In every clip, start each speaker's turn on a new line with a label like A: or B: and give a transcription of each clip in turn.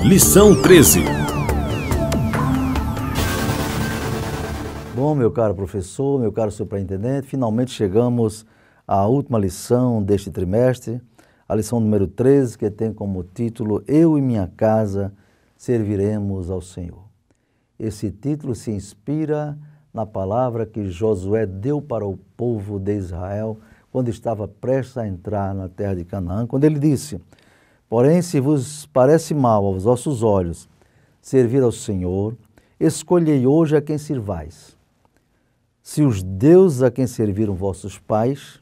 A: Lição 13.
B: Bom, meu caro professor, meu caro superintendente, finalmente chegamos à última lição deste trimestre, a lição número 13, que tem como título Eu e minha casa serviremos ao Senhor. Esse título se inspira na palavra que Josué deu para o povo de Israel quando estava prestes a entrar na terra de Canaã, quando ele disse: porém, se vos parece mal aos vossos olhos servir ao Senhor, escolhei hoje a quem sirvais. Se os deuses a quem serviram vossos pais,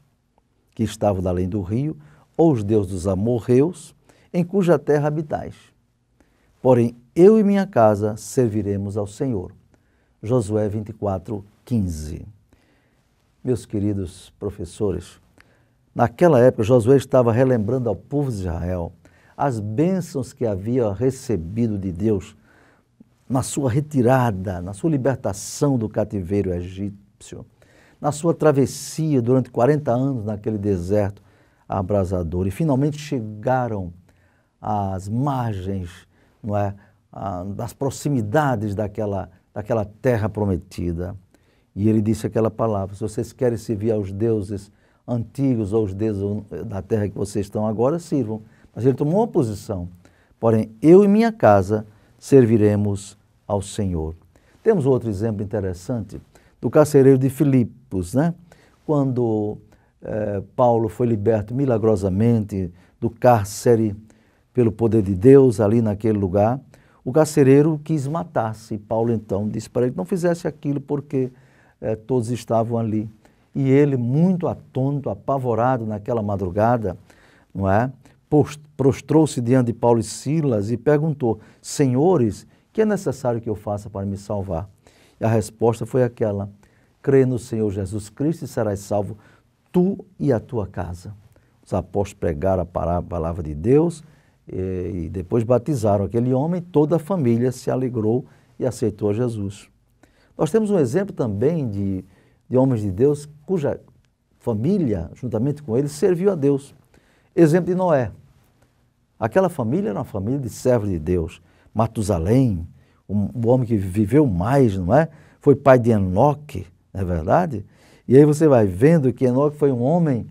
B: que estavam da além do rio, ou os deuses dos amorreus, em cuja terra habitais. Porém, eu e minha casa serviremos ao Senhor. Josué 24:15. Meus queridos professores, naquela época Josué estava relembrando ao povo de Israel as bênçãos que havia recebido de Deus na sua retirada, na sua libertação do cativeiro egípcio, na sua travessia durante 40 anos naquele deserto abrasador. E finalmente chegaram às margens, não é, das proximidades daquela terra prometida. E ele disse aquela palavra: se vocês querem servir aos deuses antigos ou os deuses da terra que vocês estão agora, sirvam. Mas ele tomou uma posição: porém, eu e minha casa serviremos ao Senhor. Temos outro exemplo interessante do carcereiro de Filipos, né? Quando Paulo foi liberto milagrosamente do cárcere pelo poder de Deus ali naquele lugar, o carcereiro quis matar-se. Paulo então disse para ele que não fizesse aquilo porque todos estavam ali. E ele, muito atônito, apavorado naquela madrugada, não é? Prostrou-se diante de Paulo e Silas e perguntou: senhores, que é necessário que eu faça para me salvar? E a resposta foi aquela: crê no Senhor Jesus Cristo e serás salvo, tu e a tua casa. Os apóstolos pregaram a palavra de Deus e depois batizaram aquele homem. Toda a família se alegrou e aceitou a Jesus. Nós temos um exemplo também de homens de Deus cuja família, juntamente com eles, serviu a Deus. Exemplo de Noé. Aquela família era uma família de servos de Deus. Matusalém, o homem que viveu mais, não é? Foi pai de Enoque, não é verdade? E aí você vai vendo que Enoque foi um homem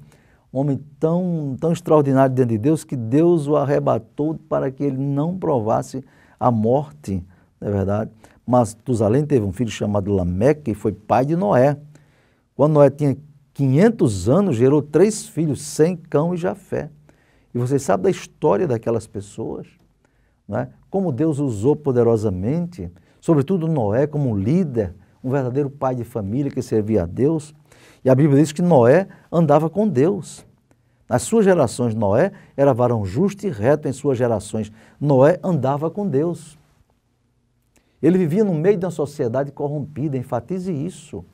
B: tão extraordinário diante de Deus, que Deus o arrebatou para que ele não provasse a morte, não é verdade? Matusalém teve um filho chamado Lameque, que foi pai de Noé. Quando Noé tinha 500 anos, gerou 3 filhos, Sem, Cão e Jafé. E vocês sabem da história daquelas pessoas, não é? Como Deus usou poderosamente, sobretudo Noé como um líder, um verdadeiro pai de família que servia a Deus. E a Bíblia diz que Noé andava com Deus. Nas suas gerações, Noé era varão justo e reto em suas gerações. Noé andava com Deus. Ele vivia no meio de uma sociedade corrompida, enfatize isso.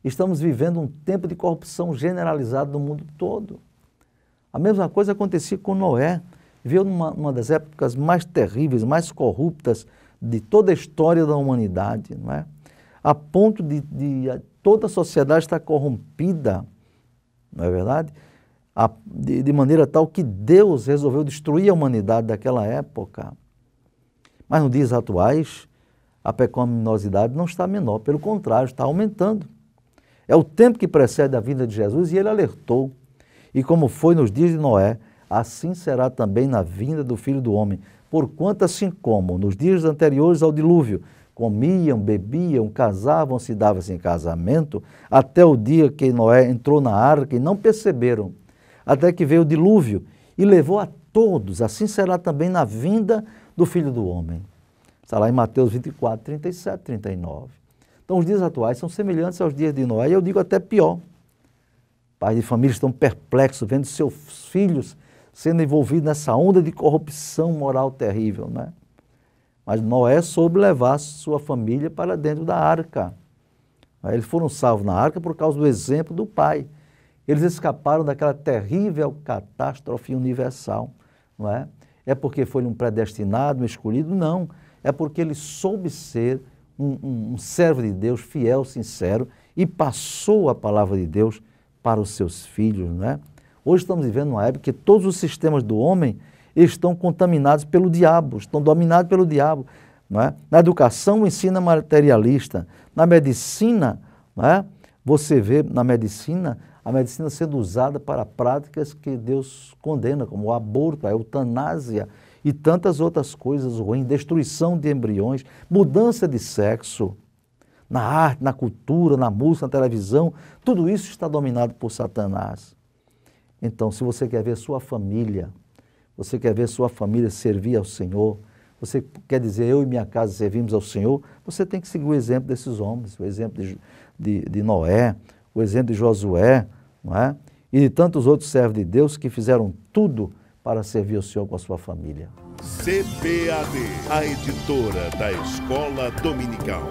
B: Estamos vivendo um tempo de corrupção generalizada no mundo todo. A mesma coisa acontecia com Noé. Viveu numa das épocas mais terríveis, mais corruptas de toda a história da humanidade, não é? A ponto de toda a sociedade estar corrompida, não é verdade? De maneira tal que Deus resolveu destruir a humanidade daquela época. Mas nos dias atuais, a pecaminosidade não está menor, pelo contrário, está aumentando. É o tempo que precede a vinda de Jesus e ele alertou. E como foi nos dias de Noé, assim será também na vinda do Filho do Homem. Porquanto assim como nos dias anteriores ao dilúvio, comiam, bebiam, casavam-se e davam-se em casamento, até o dia que Noé entrou na arca e não perceberam, até que veio o dilúvio e levou a todos, assim será também na vinda do Filho do Homem. Está lá em Mateus 24, 37, 39. Então os dias atuais são semelhantes aos dias de Noé, e eu digo até pior. Pais de família estão perplexos, vendo seus filhos sendo envolvidos nessa onda de corrupção moral terrível, né? Mas Noé soube levar sua família para dentro da arca. Eles foram salvos na arca por causa do exemplo do pai. Eles escaparam daquela terrível catástrofe universal, não é? É porque foi um predestinado, um escolhido? Não. É porque ele soube ser um servo de Deus, fiel, sincero, e passou a palavra de Deus para os seus filhos, não é? Hoje estamos vivendo uma época que todos os sistemas do homem, estão contaminados pelo diabo, estão dominados pelo diabo. Não é? Na educação, o ensino é materialista. Na medicina, não é? Você vê na medicina, a medicina sendo usada para práticas que Deus condena, como o aborto, a eutanásia e tantas outras coisas ruins, destruição de embriões, mudança de sexo. Na arte, na cultura, na música, na televisão, tudo isso está dominado por Satanás. Então, se você quer ver sua família, você quer ver sua família servir ao Senhor, você quer dizer, eu e minha casa servimos ao Senhor, você tem que seguir o exemplo desses homens, o exemplo de Noé, o exemplo de Josué, não é? E de tantos outros servos de Deus que fizeram tudo para servir ao Senhor com a sua família.
A: CBAD, a editora da Escola Dominical.